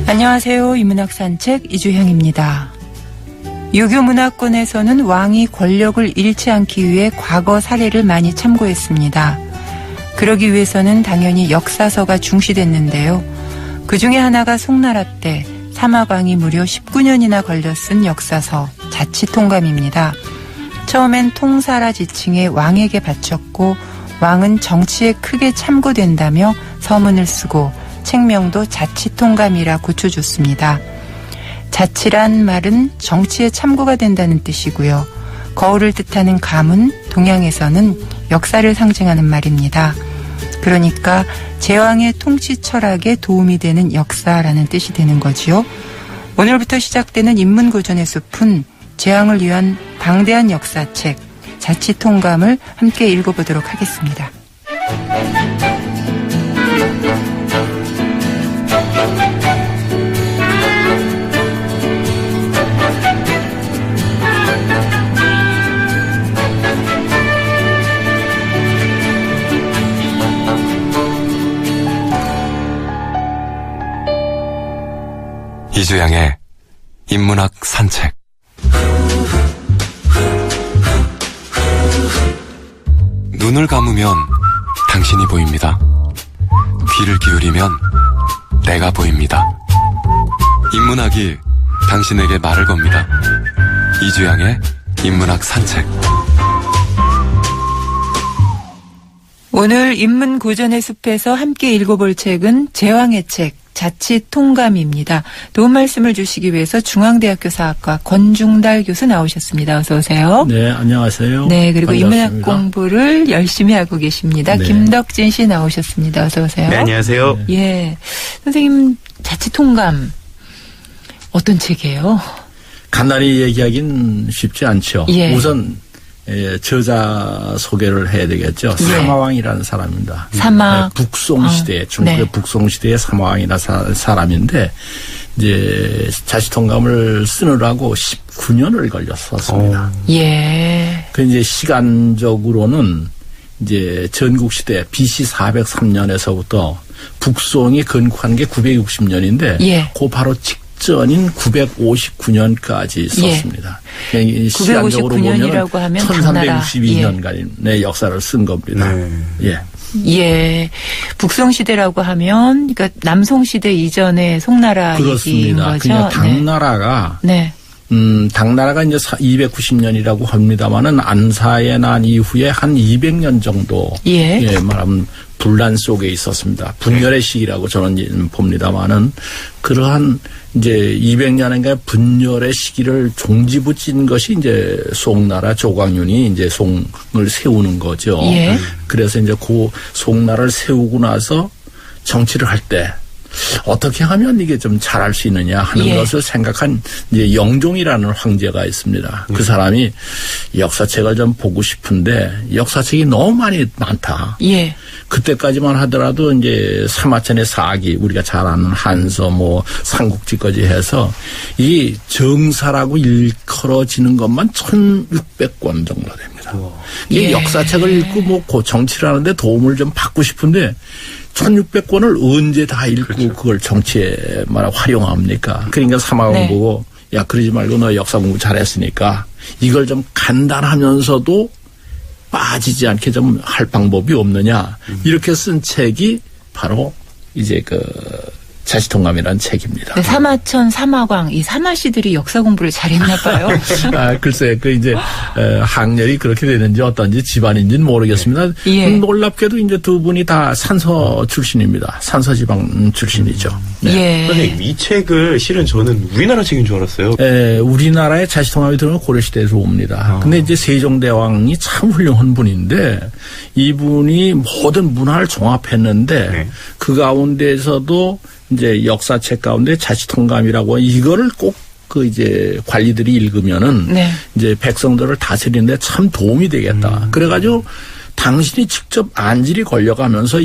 안녕하세요. 인문학 산책 이주형입니다. 유교 문화권에서는 왕이 권력을 잃지 않기 위해 과거 사례를 많이 참고했습니다. 그러기 위해서는 당연히 역사서가 중시됐는데요. 그 중에 하나가 송나라 때 사마왕이 무려 19년이나 걸려 쓴 역사서 자치통감입니다. 처음엔 통사라 지칭에 왕에게 바쳤고 왕은 정치에 크게 참고된다며 서문을 쓰고 책명도 자치통감이라 고쳐줬습니다. 자치란 말은 정치에 참고가 된다는 뜻이고요. 거울을 뜻하는 감은 동양에서는 역사를 상징하는 말입니다. 그러니까 제왕의 통치 철학에 도움이 되는 역사라는 뜻이 되는 거지요. 오늘부터 시작되는 인문고전의 숲은 제왕을 위한 방대한 역사책 자치통감을 함께 읽어보도록 하겠습니다. 이주양의 인문학 산책. 눈을 감으면 당신이 보입니다. 귀를 기울이면 내가 보입니다. 인문학이 당신에게 말을 겁니다. 이주양의 인문학 산책. 오늘 인문고전의 숲에서 함께 읽어볼 책은 제왕의 책 자치통감입니다. 도움 말씀을 주시기 위해서 중앙대학교 사학과 권중달 교수 나오셨습니다. 어서 오세요. 네, 안녕하세요. 네, 그리고 반갑습니다. 인문학 공부를 열심히 하고 계십니다. 네. 김덕진 씨 나오셨습니다. 어서 오세요. 네, 안녕하세요. 예, 선생님 자치통감 어떤 책이에요? 간단히 얘기하긴 쉽지 않죠. 예. 우선 저자 소개를 해야 되겠죠. 예. 사마왕이라는 사람입니다. 사마. 북송시대, 중국의 네. 북송시대의 사마왕이라는 사람인데 이제 자치통감을 쓰느라고 19년을 걸렸었습니다. 예. 그 이제 시간적으로는 이제 전국시대 BC 403년에서부터 북송이 건국한 게 960년인데 예. 그 바로 직전인 959년까지 썼습니다. 예. 시간적으로 보면 959년이라고 하면 당나라. 1362년간의 역사를 쓴 겁니다. 네. 예. 예. 북송시대라고 하면, 그러니까 남송시대 이전의 송나라 얘기인 그렇습니다. 거죠. 그냥 당나라가 네. 당나라가 이제 290년이라고 합니다만은 안사의 난 이후에 한 200년 정도 예. 말하면 분란 속에 있었습니다. 분열의 시기라고 저는 봅니다만은 그러한 이제 200년인가 분열의 시기를 종지부진 것이 이제 송나라 조광윤이 이제 송을 세우는 거죠. 예. 그래서 이제 그 송나라를 세우고 나서 정치를 할 때 어떻게 하면 이게 좀 잘할 수 있느냐 하는 예. 것을 생각한 이제 영종이라는 황제가 있습니다. 그 사람이 역사책을 좀 보고 싶은데 역사책이 너무 많다. 예. 그때까지만 하더라도 이제 사마천의 사기 우리가 잘 아는 한서 뭐 삼국지까지 해서 이 정사라고 일컬어지는 것만 1600권 정도 됩니다. 이 예. 역사책을 읽고 뭐 정치를 하는데 도움을 좀 받고 싶은데 1600권을 언제 다 읽고 그렇죠. 그걸 정치에 활용합니까? 그러니까 사마왕 네. 보고 야 그러지 말고 너 역사 공부 잘했으니까 이걸 좀 간단하면서도 빠지지 않게 좀 할 방법이 없느냐 이렇게 쓴 책이 바로 이제 그 자치통감이라는 책입니다. 네, 사마천, 사마광, 이 사마씨들이 역사 공부를 잘했나 봐요. 글쎄, 그 이제 학렬이 그렇게 되는지 어떤지 집안인지는 모르겠습니다. 예. 놀랍게도 이제 두 분이 다 산서 출신입니다. 산서 지방 출신이죠. 네. 예. 선생님, 이 책을 실은 저는 우리나라 책인 줄 알았어요. 우리나라의 자치통감이 들어오면 고려시대에서 옵니다. 근데 이제 세종대왕이 참 훌륭한 분인데 이분이 모든 문화를 종합했는데 네. 그 가운데에서도 이제 역사책 가운데 자치통감이라고 이거를 꼭 그 이제 관리들이 읽으면은 네. 이제 백성들을 다스리는데 참 도움이 되겠다. 그래가지고 당신이 직접 안질이 걸려가면서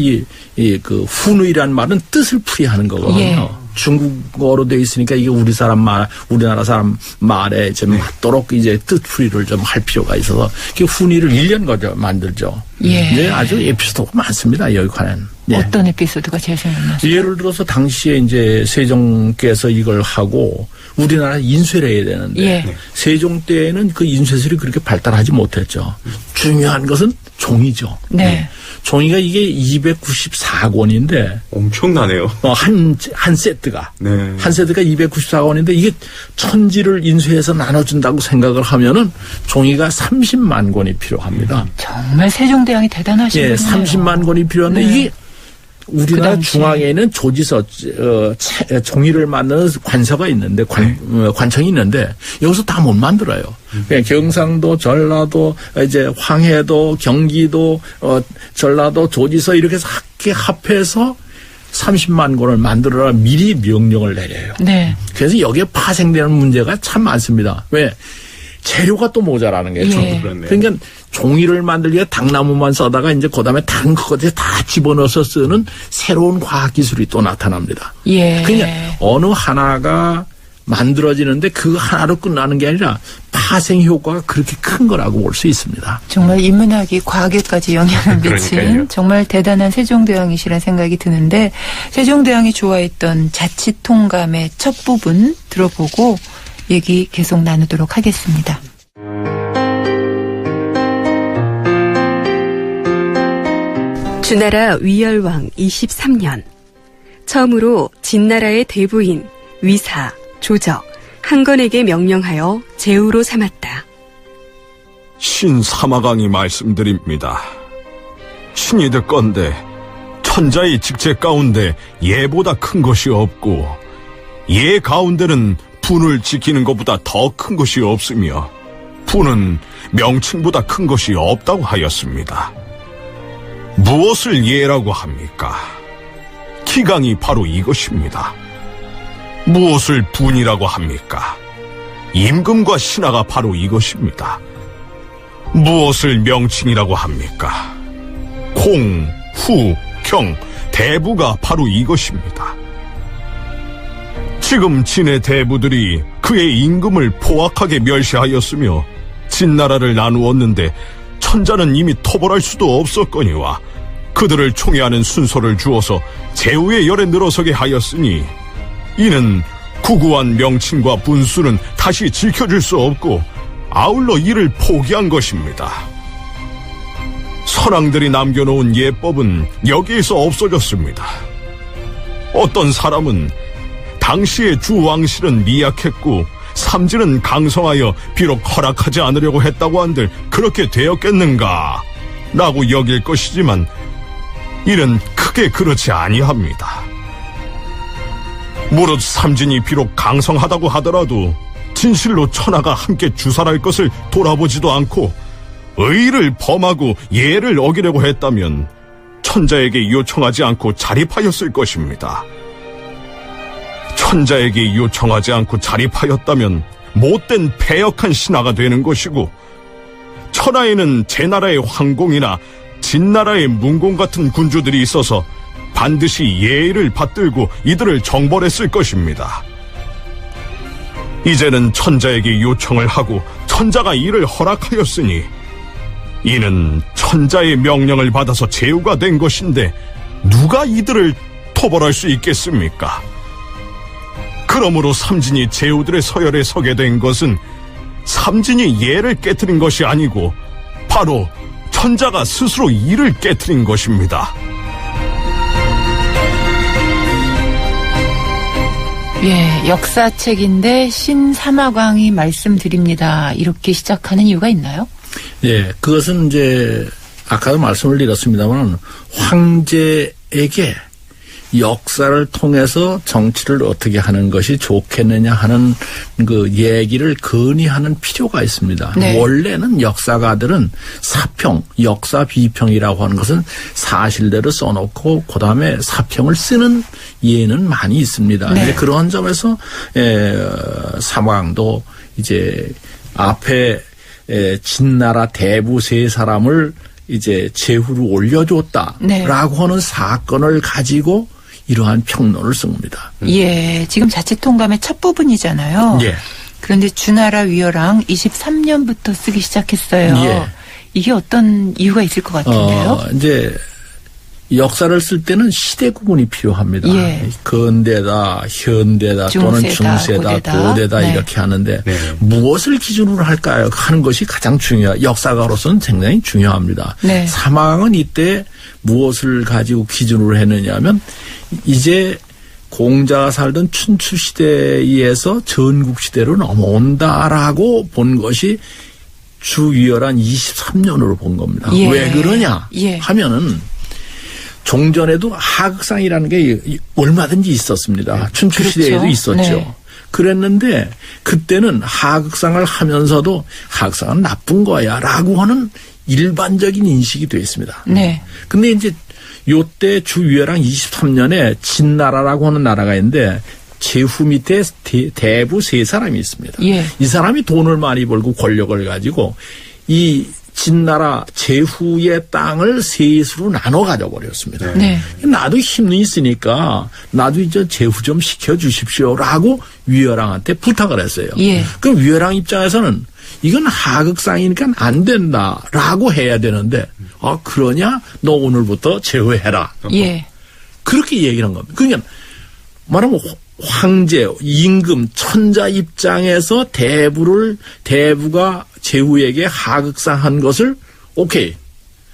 그 훈의란 말은 뜻을 풀이하는 거거든요. 예. 중국어로 돼 있으니까 이게 우리나라 사람 말에 좀 맞도록 이제 뜻풀이를 좀 할 필요가 있어서 그 훈의를 1년 거죠 만들죠. 예. 네, 아주 에피소드가 많습니다 여기 관한. 예. 어떤 에피소드가 제일 생각나세요? 예를 들어서 당시에 이제 세종께서 이걸 하고 우리나라 인쇄를 해야 되는데 예. 세종 때에는 그 인쇄술이 그렇게 발달하지 못했죠. 중요한 것은 종이죠. 네. 종이가 이게 294권인데 엄청나네요. 한 세트가 네. 한 세트가 294권인데 이게 천지를 인쇄해서 나눠준다고 생각을 하면은 종이가 30만 권이 필요합니다. 정말 세종대왕이 대단하시네요. 예, 30만 권이 필요한데 네. 이게 우리나라 그 당시에. 중앙에 있는 조지서 종이를 만드는 관서가 있는데 관청이 있는데 여기서 다 못 만들어요. 그냥 경상도, 전라도, 이제 황해도, 경기도, 전라도, 조지서 이렇게 해서 합해서 30만 권을 만들어라 미리 명령을 내려요. 네. 그래서 여기에 파생되는 문제가 참 많습니다. 왜? 재료가 또 모자라는 거예요. 예. 그러니까 종이를 만들기 위해 당나무만 써다가 이제 그다음에 다른 것에 다 집어넣어서 쓰는 새로운 과학 기술이 또 나타납니다. 예. 그러니까 어느 하나가 만들어지는데 그 하나로 끝나는 게 아니라 파생 효과가 그렇게 큰 거라고 볼 수 있습니다. 정말 인문학이 과학에까지 영향을 미친 그러니까요. 정말 대단한 세종대왕이시라는 생각이 드는데 세종대왕이 좋아했던 자치통감의 첫 부분 들어보고 얘기 계속 나누도록 하겠습니다. 주나라 위열왕 23년 처음으로 진나라의 대부인 위사, 조적, 한건에게 명령하여 제후로 삼았다. 신사마강이 말씀드립니다. 신이 듣건대 천자의 직책 가운데 예보다 큰 것이 없고 예 가운데는 분을 지키는 것보다 더 큰 것이 없으며 분은 명칭보다 큰 것이 없다고 하였습니다. 무엇을 예라고 합니까? 기강이 바로 이것입니다. 무엇을 분이라고 합니까? 임금과 신하가 바로 이것입니다. 무엇을 명칭이라고 합니까? 공, 후, 경, 대부가 바로 이것입니다. 지금 진의 대부들이 그의 임금을 포악하게 멸시하였으며 진나라를 나누었는데 천자는 이미 토벌할 수도 없었거니와 그들을 총애하는 순서를 주어서 제후의 열에 늘어서게 하였으니 이는 구구한 명칭과 분수는 다시 지켜줄 수 없고 아울러 이를 포기한 것입니다. 선왕들이 남겨놓은 예법은 여기에서 없어졌습니다. 어떤 사람은 당시의 주왕실은 미약했고 삼지는 강성하여 비록 허락하지 않으려고 했다고 한들 그렇게 되었겠는가 라고 여길 것이지만 이는 크게 그렇지 아니합니다. 무릇 삼진이 비록 강성하다고 하더라도 진실로 천하가 함께 주살할 것을 돌아보지도 않고 의를 범하고 예를 어기려고 했다면 천자에게 요청하지 않고 자립하였을 것입니다. 천자에게 요청하지 않고 자립하였다면 못된 패역한 신하가 되는 것이고 천하에는 제나라의 황공이나 진나라의 문공 같은 군주들이 있어서 반드시 예의를 받들고 이들을 정벌했을 것입니다. 이제는 천자에게 요청을 하고 천자가 이를 허락하였으니 이는 천자의 명령을 받아서 제후가 된 것인데 누가 이들을 토벌할 수 있겠습니까? 그러므로 삼진이 제후들의 서열에 서게 된 것은 삼진이 예를 깨트린 것이 아니고 바로 천자가 스스로 이를 깨트린 것입니다. 예, 역사책인데 신사마광이 말씀드립니다. 이렇게 시작하는 이유가 있나요? 예, 그것은 이제 아까도 말씀을 드렸습니다만 황제에게 역사를 통해서 정치를 어떻게 하는 것이 좋겠느냐 하는 그 얘기를 건의하는 필요가 있습니다. 네. 원래는 역사가들은 사평, 역사 비평이라고 하는 것은 사실대로 써놓고 그다음에 사평을 쓰는 예는 많이 있습니다. 네. 근데 그런 점에서 사마강도 이제 앞에 진나라 대부 세 사람을 이제 제후로 올려줬다라고 네. 하는 사건을 가지고 이러한 평론을 쓴 겁니다. 예, 지금 자치통감의 첫 부분이잖아요. 예. 그런데 주나라 위어랑 23년부터 쓰기 시작했어요. 예. 이게 어떤 이유가 있을 것 같은데요? 이제 역사를 쓸 때는 시대 구분이 필요합니다. 예. 근대다, 현대다, 또는 중세다, 중세다, 고대다. 고대다 네. 이렇게 하는데 네. 무엇을 기준으로 할까요? 하는 것이 가장 역사가로서는 굉장히 중요합니다. 네. 사망은 이때 무엇을 가지고 기준으로 했느냐면 이제 공자가 살던 춘추시대에서 전국시대로 넘어온다라고 본 것이 주위열한 23년으로 본 겁니다. 예. 왜 그러냐 예. 하면은 종전에도 하극상이라는 게 얼마든지 있었습니다. 춘추시대에도 그렇죠. 있었죠. 네. 그랬는데 그때는 하극상을 하면서도 하극상은 나쁜 거야 라고 하는 일반적인 인식이 되어 있습니다. 네. 근데 이제 요때 주위열랑 23년에 진나라라고 하는 나라가 있는데 제후 밑에 대부 세 사람이 있습니다. 예. 이 사람이 돈을 많이 벌고 권력을 가지고 이 진나라 제후의 땅을 셋으로 나눠 가져버렸습니다. 네. 나도 힘이 있으니까 나도 이제 제후 좀 시켜주십시오라고 위열왕한테 부탁을 했어요. 예. 그럼 위열왕 입장에서는 이건 하극상이니까 안 된다라고 해야 되는데 그러냐? 너 오늘부터 제후해라. 예. 그렇게 얘기를 한 겁니다. 그러니까 말하면 황제, 임금, 천자 입장에서 대부가 제후에게 하극상한 것을 오케이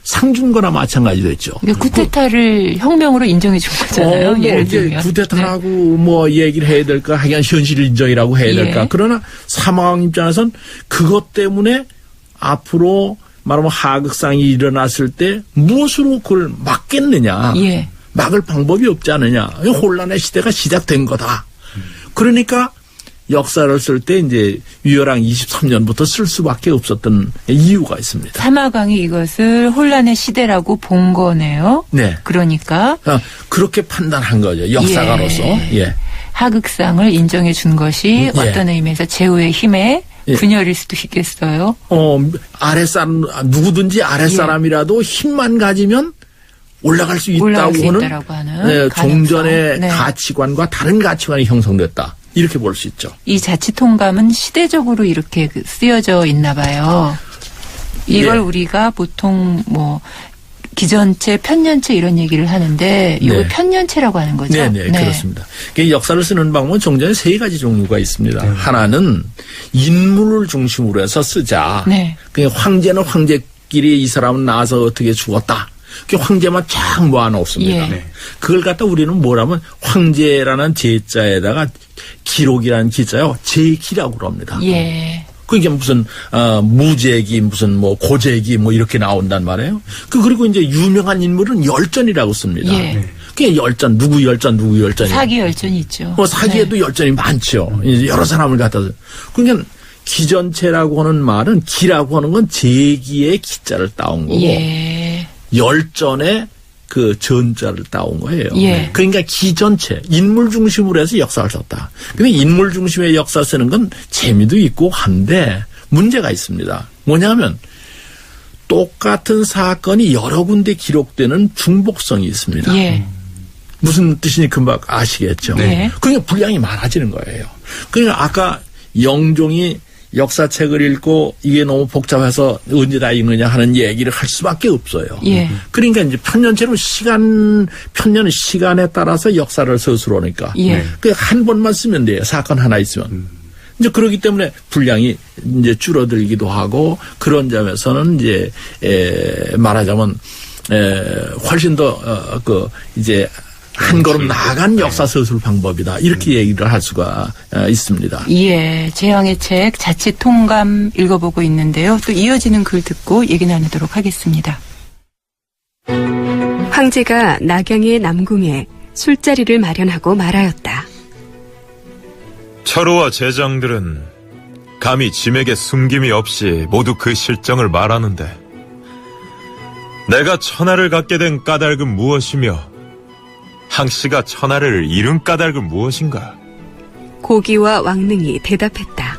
상준 거나 마찬가지 됐죠. 그러니까 쿠데타를 혁명으로 인정해 준 거잖아요. 예를 이제 들면. 쿠데타라고 뭐 얘기를 해야 될까? 하긴 현실 인정이라고 해야 될까? 예. 그러나 사망 입장에서는 그것 때문에 앞으로 말하면 하극상이 일어났을 때 무엇으로 그걸 막겠느냐? 예. 막을 방법이 없지 않느냐. 혼란의 시대가 시작된 거다. 그러니까 역사를 쓸 때 이제 위열왕 23년부터 쓸 수밖에 없었던 이유가 있습니다. 사마강이 이것을 혼란의 시대라고 본 거네요. 네. 그러니까 그렇게 판단한 거죠. 역사가로서. 예. 하극상을 인정해 준 것이 어떤 의미에서 제후의 힘에 분열일 수도 있겠어요. 아랫사람, 누구든지 아랫사람이라도 힘만 가지면 올라갈 수 있다고 하는 종전의 가치관과 다른 가치관이 형성됐다. 이렇게 볼 수 있죠. 이 자치통감은 시대적으로 이렇게 쓰여져 있나 봐요. 이걸 우리가 보통 뭐 기전체, 편년체 이런 얘기를 하는데 이걸 편년체라고 하는 거죠. 네, 그렇습니다. 역사를 쓰는 방법은 종전에 세 가지 종류가 있습니다. 하나는 인물을 중심으로 해서 쓰자. 네. 황제는 황제끼리 이 사람은 나와서 어떻게 죽었다. 그 황제만 쫙 모아놓습니다. 예. 그걸 갖다 우리는 뭐라면 황제라는 제자에다가 기록이라는 기자요 제기라고 그럽니다. 예. 그게 무슨 무제기 무슨 뭐 고제기 뭐 이렇게 나온단 말이에요. 그리고 이제 유명한 인물은 열전이라고 씁니다. 예. 그게 열전 누구 열전이 사기 열전이 있죠. 사기에도 열전이 많죠. 여러 사람을 갖다서 그러니까 기전체라고 하는 말은 기라고 하는 건 제기의 기자를 따온 거고. 예. 열전의 그 전자를 따온 거예요. 예. 그러니까 기전체, 인물 중심으로 해서 역사를 썼다. 근데 인물 중심의 역사 쓰는 건 재미도 있고 한데 문제가 있습니다. 뭐냐면 똑같은 사건이 여러 군데 기록되는 중복성이 있습니다. 예. 무슨 뜻인지 금방 아시겠죠. 네. 그러니까 분량이 많아지는 거예요. 그러니까 아까 영종이 역사책을 읽고 이게 너무 복잡해서 언제 다 읽느냐 하는 얘기를 할 수밖에 없어요. 예. 그러니까 이제 편년체로 편년은 시간에 따라서 역사를 서술하니까. 예. 한 번만 쓰면 돼요. 사건 하나 있으면. 이제 그렇기 때문에 분량이 이제 줄어들기도 하고 그런 점에서는 이제 말하자면 훨씬 더 이제 한 걸음 나아간 역사 서술 방법이다. 이렇게 얘기를 할 수가 있습니다. 예, 제왕의 책 자치통감 읽어보고 있는데요. 또 이어지는 글 듣고 얘기 나누도록 하겠습니다. 황제가 낙양의 남궁에 술자리를 마련하고 말하였다. 철호와 제장들은 감히 짐에게 숨김이 없이 모두 그 실정을 말하는데 내가 천하를 갖게 된 까닭은 무엇이며 항씨가 천하를 잃은 까닭은 무엇인가? 고기와 왕릉이 대답했다.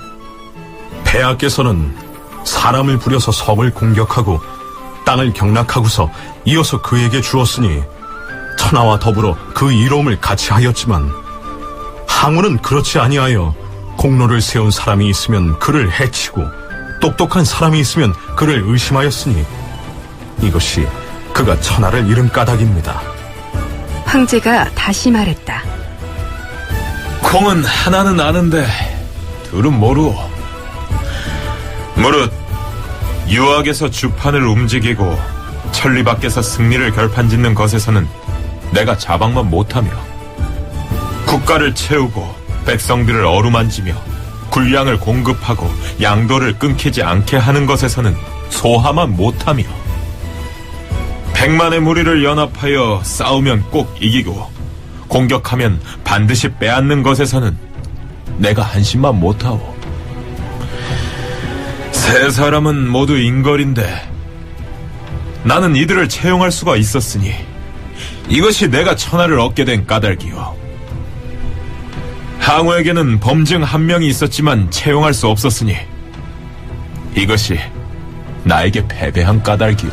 폐하께서는 사람을 부려서 성을 공격하고 땅을 경락하고서 이어서 그에게 주었으니 천하와 더불어 그 이로움을 같이 하였지만 항우는 그렇지 아니하여 공로를 세운 사람이 있으면 그를 해치고 똑똑한 사람이 있으면 그를 의심하였으니 이것이 그가 천하를 잃은 까닭입니다. 황제가 다시 말했다. 공은 하나는 아는데 둘은 모르오. 무릇 유학에서 주판을 움직이고 천리 밖에서 승리를 결판짓는 것에서는 내가 자방만 못하며 국가를 채우고 백성들을 어루만지며 군량을 공급하고 양도를 끊기지 않게 하는 것에서는 소하만 못하며 백만의 무리를 연합하여 싸우면 꼭 이기고 공격하면 반드시 빼앗는 것에서는 내가 한심만 못하오. 세 사람은 모두 인걸인데 나는 이들을 채용할 수가 있었으니 이것이 내가 천하를 얻게 된 까닭이오. 항우에게는 범증 한 명이 있었지만 채용할 수 없었으니 이것이 나에게 패배한 까닭이오.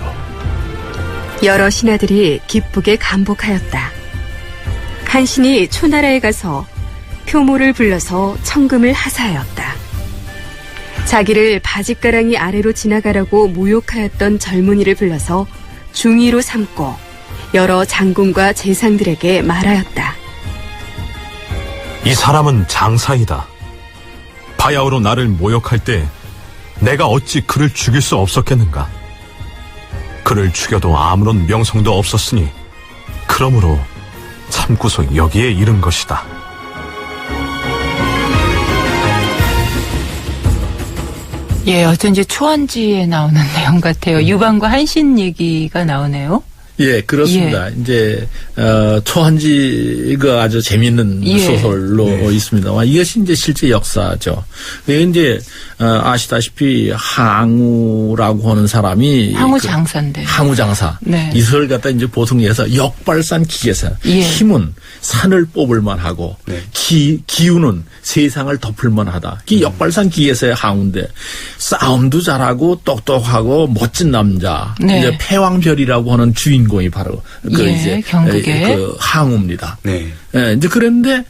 여러 신하들이 기쁘게 감복하였다. 한신이 초나라에 가서 표모를 불러서 청금을 하사하였다. 자기를 바짓가랑이 아래로 지나가라고 모욕하였던 젊은이를 불러서 중의로 삼고 여러 장군과 재상들에게 말하였다. 이 사람은 장사이다. 바야흐로 나를 모욕할 때 내가 어찌 그를 죽일 수 없었겠는가? 그를 죽여도 아무런 명성도 없었으니 그러므로 참고서 여기에 이른 것이다. 예, 어쩐지 초한지에 나오는 내용 같아요. 유방과 한신 얘기가 나오네요. 예, 그렇습니다. 예. 이제 초한지가 아주 재미있는 예. 소설로 있습니다만 이것이 이제 실제 역사죠. 그게 이제 아시다시피 항우라고 하는 사람이 항우 장사인데. 항우 장사. 네. 이 소설 갖다 이제 보통 얘기해서 역발산 기계사. 예. 힘은 산을 뽑을만 하고 기운은 세상을 덮을만 하다. 이 역발산 기계사의 항우인데 싸움도 잘하고 똑똑하고 멋진 남자. 네. 이제 패왕별이라고 하는 주인공이 바로 그 예, 이제 경극의. 그 항우입니다. 네. 예, 이제 그런데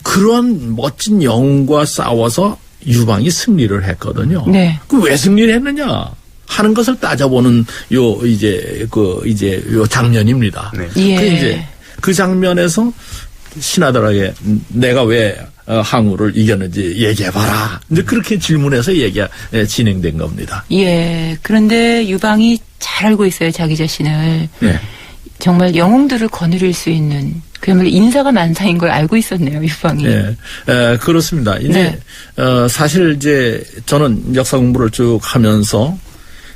그런 멋진 영웅과 싸워서 유방이 승리를 했거든요. 네. 그 왜 승리를 했느냐 하는 것을 따져보는 요 장면입니다. 네. 예. 그 이제 그 장면에서 신하들에게 내가 왜 항우를 이겼는지 얘기해봐라. 이제 그렇게 질문해서 얘기가 진행된 겁니다. 예. 그런데 유방이 잘 알고 있어요, 자기 자신을. 네. 정말 영웅들을 거느릴 수 있는 그야말로 인사가 만사인 걸 알고 있었네요, 유방이. 예, 그렇습니다. 이제 사실 이제 저는 역사 공부를 쭉 하면서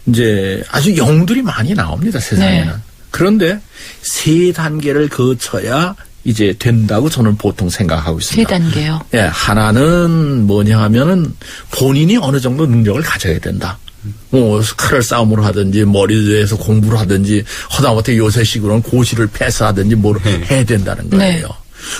이제 아주 영웅들이 많이 나옵니다, 세상에는. 네. 그런데 세 단계를 거쳐야 이제 된다고 저는 보통 생각하고 있습니다. 세 단계요. 예, 하나는 뭐냐 하면은 본인이 어느 정도 능력을 가져야 된다. 뭐 칼을 싸움으로 하든지 머리에서 공부를 하든지 하다못해 요새식으로는 고시를 패스하든지 뭘 해야 된다는 거예요. 네.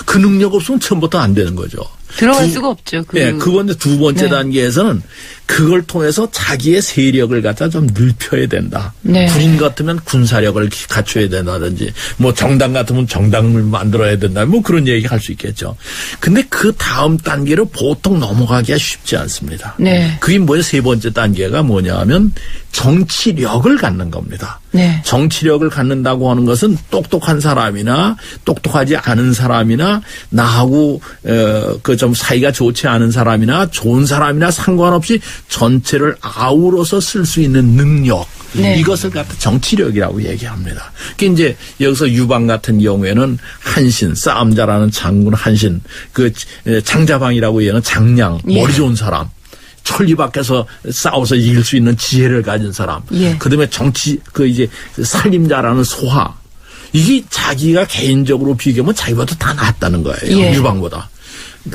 그 능력 없으면 처음부터 안 되는 거죠. 들어갈 수가 없죠. 그건데 두 번째 네. 단계에서는 그걸 통해서 자기의 세력을 갖다 좀 넓혀야 된다. 네. 군인 같으면 군사력을 갖춰야 된다든지, 뭐 정당 같으면 정당을 만들어야 된다. 뭐 그런 얘기 할 수 있겠죠. 근데 그 다음 단계로 보통 넘어가기가 쉽지 않습니다. 네. 그게 뭐냐, 세 번째 단계가 뭐냐 하면 정치력을 갖는 겁니다. 네. 정치력을 갖는다고 하는 것은 똑똑한 사람이나 똑똑하지 않은 사람이나 나하고 그 좀 사이가 좋지 않은 사람이나 좋은 사람이나 상관없이 전체를 아우러서 쓸 수 있는 능력. 네. 이것을 갖다 정치력이라고 얘기합니다. 그 이제 여기서 유방 같은 경우에는 한신, 싸움 잘하는 장군 한신, 그 장자방이라고 얘기하는 장량, 예. 머리 좋은 사람. 천리 밖에서 싸워서 이길 수 있는 지혜를 가진 사람. 예. 그다음에 정치 이제 살림자라는 소하. 이게 자기가 개인적으로 비교하면 자기보다 다 낫다는 거예요. 예. 유방보다.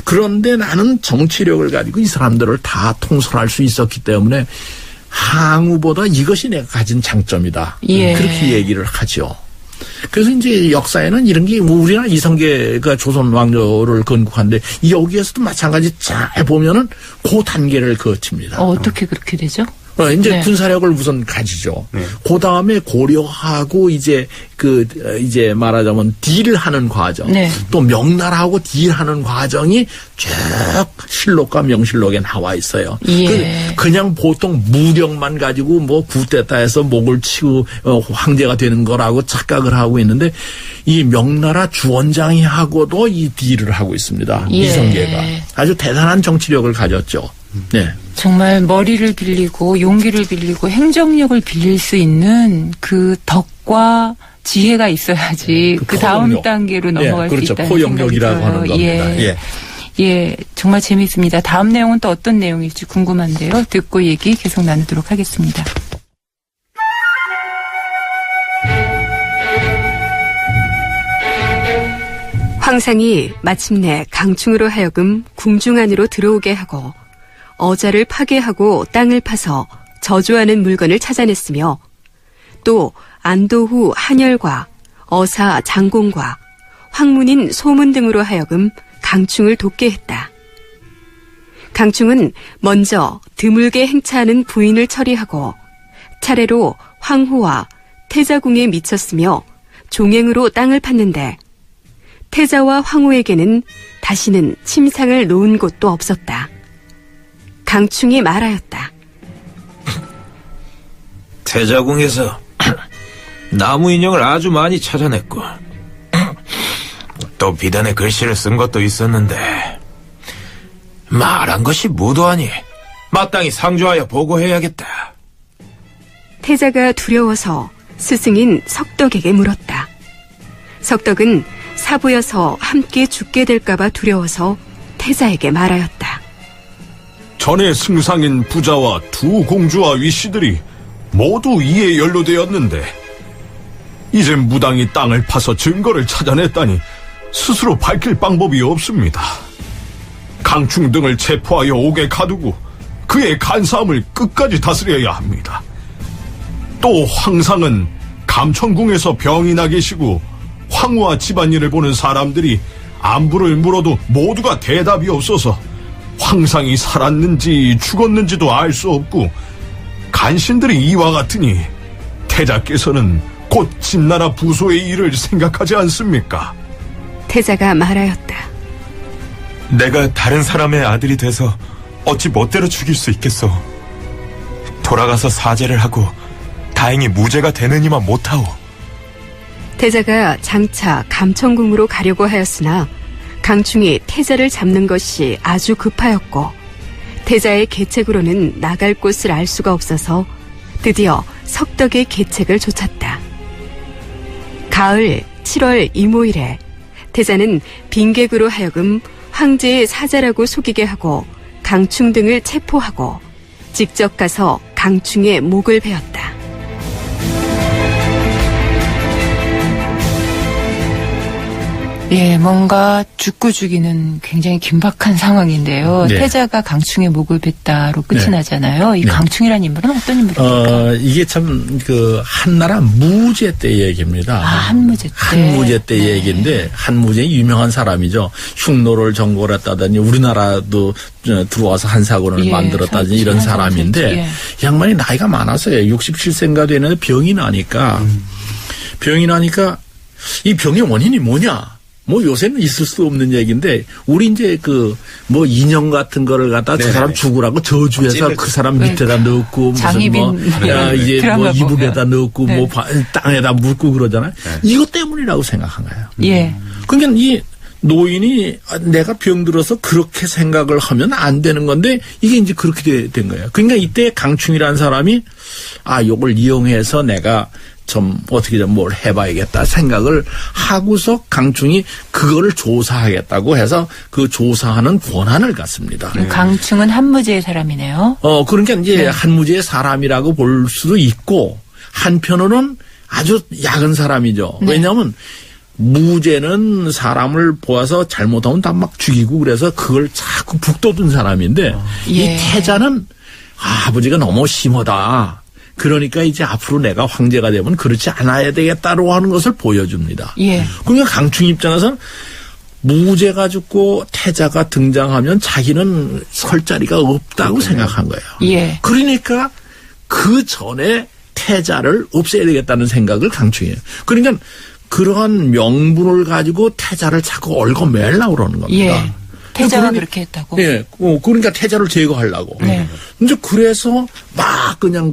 그런데 나는 정치력을 가지고 이 사람들을 다 통솔할 수 있었기 때문에 항우보다 이것이 내가 가진 장점이다. 예. 그렇게 얘기를 하죠. 그래서 이제 역사에는 이런 게 우리나라 이성계가 조선 왕조를 건국한데 여기에서도 마찬가지 잘 보면은 그 단계를 거칩니다. 어떻게 그렇게 되죠? 이제 네. 군사력을 우선 가지죠. 네. 그 다음에 고려하고 이제 이제 말하자면 딜을 하는 과정. 네. 또 명나라하고 딜하는 과정이 쭉 실록과 명실록에 나와 있어요. 예. 그냥 보통 무력만 가지고 뭐 구테타해서 목을 치고 황제가 되는 거라고 착각을 하고 있는데 이 명나라 주원장이하고도 이 딜을 하고 있습니다. 예. 이성계가 아주 대단한 정치력을 가졌죠. 네. 정말 머리를 빌리고 용기를 빌리고 행정력을 빌릴 수 있는 그 덕과 지혜가 있어야지 그 다음 포용력. 단계로 넘어갈 그렇죠. 수 있다는 포용력이라고 생각이 하는 들어요. 겁니다. 예. 예, 정말 재미있습니다. 다음 내용은 또 어떤 내용일지 궁금한데요. 듣고 얘기 계속 나누도록 하겠습니다. 황상이 마침내 강충으로 하여금 궁중 안으로 들어오게 하고 어자를 파괴하고 땅을 파서 저주하는 물건을 찾아냈으며 또 안도후 한열과 어사 장공과 황문인 소문 등으로 하여금 강충을 돕게 했다. 강충은 먼저 드물게 행차하는 부인을 처리하고 차례로 황후와 태자궁에 미쳤으며 종행으로 땅을 팠는데 태자와 황후에게는 다시는 침상을 놓은 곳도 없었다. 강충이 말하였다. 태자궁에서 나무 인형을 아주 많이 찾아냈고 또 비단에 글씨를 쓴 것도 있었는데 말한 것이 무도하니 마땅히 상주하여 보고해야겠다. 태자가 두려워서 스승인 석덕에게 물었다. 석덕은 사부여서 함께 죽게 될까봐 두려워서 태자에게 말하였다. 전에 승상인 부자와 두 공주와 위씨들이 모두 이에 연루되었는데 이제 무당이 땅을 파서 증거를 찾아냈다니 스스로 밝힐 방법이 없습니다. 강충 등을 체포하여 옥에 가두고 그의 간사함을 끝까지 다스려야 합니다. 또 황상은 감천궁에서 병이 나 계시고 황후와 집안일을 보는 사람들이 안부를 물어도 모두가 대답이 없어서 황상이 살았는지 죽었는지도 알 수 없고 간신들이 이와 같으니 태자께서는 곧 진나라 부소의 일을 생각하지 않습니까? 태자가 말하였다. 내가 다른 사람의 아들이 돼서 어찌 멋대로 죽일 수 있겠소. 돌아가서 사죄를 하고 다행히 무죄가 되느니만 못하오. 태자가 장차 감천궁으로 가려고 하였으나 강충이 태자를 잡는 것이 아주 급하였고 태자의 계책으로는 나갈 곳을 알 수가 없어서 드디어 석덕의 계책을 좇았다. 가을 7월 이모일에 태자는 빈객으로 하여금 황제의 사자라고 속이게 하고 강충 등을 체포하고 직접 가서 강충의 목을 베었다. 예, 뭔가 죽고 죽이는 굉장히 긴박한 상황인데요. 네. 태자가 강충의 목을 뱉다로 끝이 네. 나잖아요. 이 네. 강충이라는 인물은 어떤 인물입니까? 이게 참 한나라 무제 때 얘기입니다. 한무제 때. 한무제 때 네. 얘기인데 한무제 유명한 사람이죠. 흉노를 전골했다더니 우리나라도 들어와서 한사군을 예, 만들었다더니 이런 사람인데 예. 이 양반이 나이가 많았어요. 67세인가 되는데 병이 나니까 이 병의 원인이 뭐냐? 뭐 요새는 있을 수 없는 얘기인데 우리 이제 뭐 인형 같은 거를 갖다 저 사람 죽으라고 저주해서 그 사람 밑에다 넣고 무슨 장희빈 이제 뭐 드라마 이불에다 넣고 네. 뭐 땅에다 묻고 그러잖아요. 이것 때문이라고 생각한 거예요. 예. 그러니까 이 노인이 내가 병들어서 그렇게 생각을 하면 안 되는 건데 이게 이제 그렇게 된 거예요. 그러니까 이때 강충이라는 사람이 요걸 이용해서 내가 좀 어떻게 좀 뭘 해봐야겠다 생각을 하고서 강충이 그거를 조사하겠다고 해서 그 조사하는 권한을 갖습니다. 강충은 한무제의 사람이네요. 그러니까 이제 한무제의 사람이라고 볼 수도 있고 한편으로는 아주 약은 사람이죠. 네. 왜냐하면 무제는 사람을 보아서 잘못하면 다 막 죽이고 그래서 그걸 자꾸 북돋은 사람인데 예. 이 태자는 아버지가 너무 심하다. 그러니까 이제 앞으로 내가 황제가 되면 그렇지 않아야 되겠다고 하는 것을 보여줍니다. 예. 그러니까 강충 입장에서는 무제가 죽고 태자가 등장하면 자기는 설 자리가 없다고 생각한 거예요. 예. 그러니까 그 전에 태자를 없애야 되겠다는 생각을 강충해요. 그러니까 그러한 명분을 가지고 태자를 자꾸 얽어매려고 그러는 겁니다. 예. 태자가 그렇게 했다고? 예. 그러니까 태자를 제거하려고. 네. 이제 그래서 막 그냥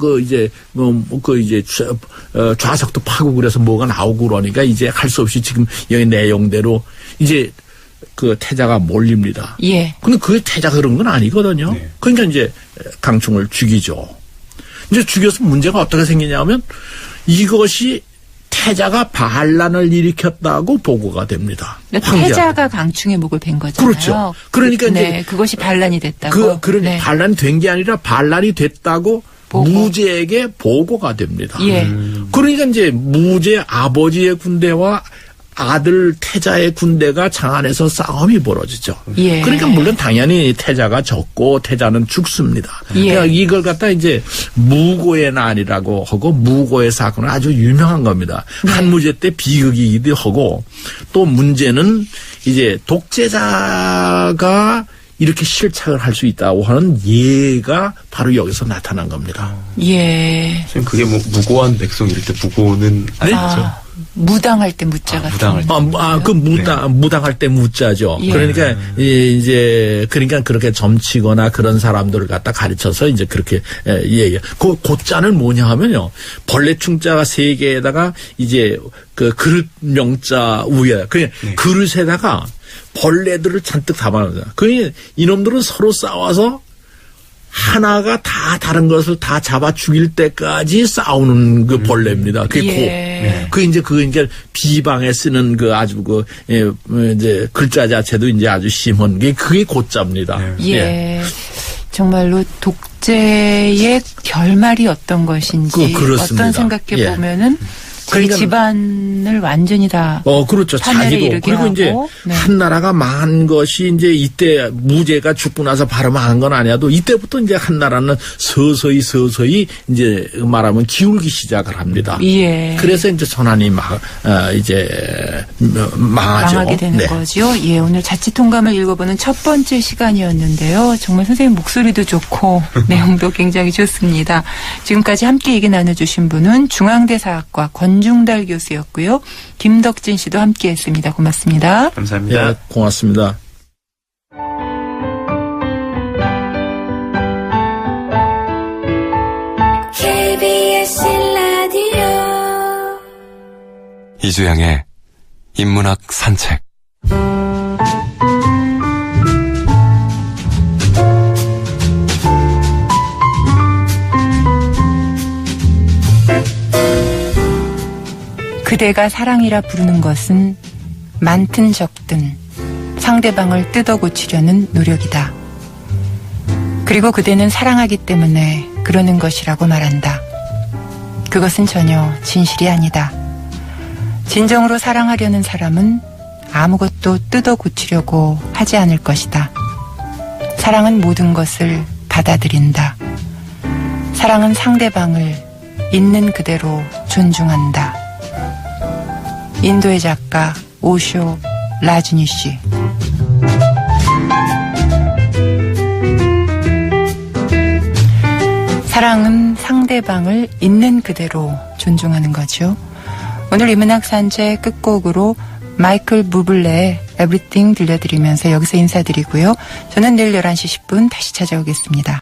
좌석도 파고 그래서 뭐가 나오고 그러니까 이제 할 수 없이 지금 여기 내용대로 이제 그 태자가 몰립니다. 예. 근데 그게 태자가 그런 건 아니거든요. 네. 그러니까 이제 강충을 죽이죠. 이제 죽여서 문제가 어떻게 생기냐면 이것이 태자가 반란을 일으켰다고 보고가 됩니다. 그러니까 태자가 강충의 목을 벤 거잖아요. 그렇죠. 그러니까 이제 그것이 반란이 됐다고. 그러니 반란이 된 게 아니라 반란이 됐다고 보고. 무제에게 보고가 됩니다. 예. 그러니까 이제 무제 아버지의 군대와 아들 태자의 군대가 장안에서 싸움이 벌어지죠. 예. 그러니까 물론 당연히 태자가 졌고 태자는 죽습니다. 예. 그러니까 이걸 갖다 이제 무고의 난이라고 하고 무고의 사건은 아주 유명한 겁니다. 네. 한무제 때 비극이기도 하고 또 문제는 이제 독재자가 이렇게 실착을 할 수 있다고 하는 예가 바로 여기서 나타난 겁니다. 예. 선생님 그게 뭐 무고한 백성 이럴 때 무고는 아니죠? 무당할 때 무자가. 무당할 때. 무당할 때 무자죠. 예. 그러니까 그러니까 그렇게 점치거나 그런 사람들을 갖다 가르쳐서 이제 그렇게 얘기해. 그 고자는 뭐냐 하면요. 벌레 충자가 3개에다가 이제 그 그릇 명자 위에 그냥 그릇에다가 벌레들을 잔뜩 담아놓은. 그 이놈들은 서로 싸워서 하나가 다 다른 것을 다 잡아 죽일 때까지 싸우는 그 벌레입니다. 그게 그게 비방에 쓰는 그 아주 이제 글자 자체도 이제 아주 심한 게 그게 고자입니다. 예. 정말로 독재의 결말이 어떤 것인지 그렇습니다. 어떤 생각해 보면은 그러니까 집안을 완전히 다 그렇죠. 자기도 그리고 이제 한 나라가 망한 것이 이제 이때 무제가 죽고 나서 바로 망한 건 아니어도 이때부터 이제 한 나라는 서서히 이제 말하면 기울기 시작을 합니다. 예. 그래서 이제 선한이 이제 망하죠. 망하게 되는 거죠. 예, 오늘 자치통감을 읽어보는 첫 번째 시간이었는데요. 정말 선생님 목소리도 좋고 내용도 굉장히 좋습니다. 지금까지 함께 얘기 나눠주신 분은 중앙대사학과 권중달 교수였고요. 김덕진 씨도 함께했습니다. 고맙습니다. 감사합니다. 예, 고맙습니다. KBS 라디오 이주영의 인문학 산책. 그대가 사랑이라 부르는 것은 많든 적든 상대방을 뜯어 고치려는 노력이다. 그리고 그대는 사랑하기 때문에 그러는 것이라고 말한다. 그것은 전혀 진실이 아니다. 진정으로 사랑하려는 사람은 아무것도 뜯어 고치려고 하지 않을 것이다. 사랑은 모든 것을 받아들인다. 사랑은 상대방을 있는 그대로 존중한다. 인도의 작가 오쇼 라즈니 씨. 사랑은 상대방을 있는 그대로 존중하는 거죠. 오늘 인문학 산책 끝곡으로 마이클 부블레의 Everything 들려드리면서 여기서 인사드리고요. 저는 내일 11시 10분 다시 찾아오겠습니다.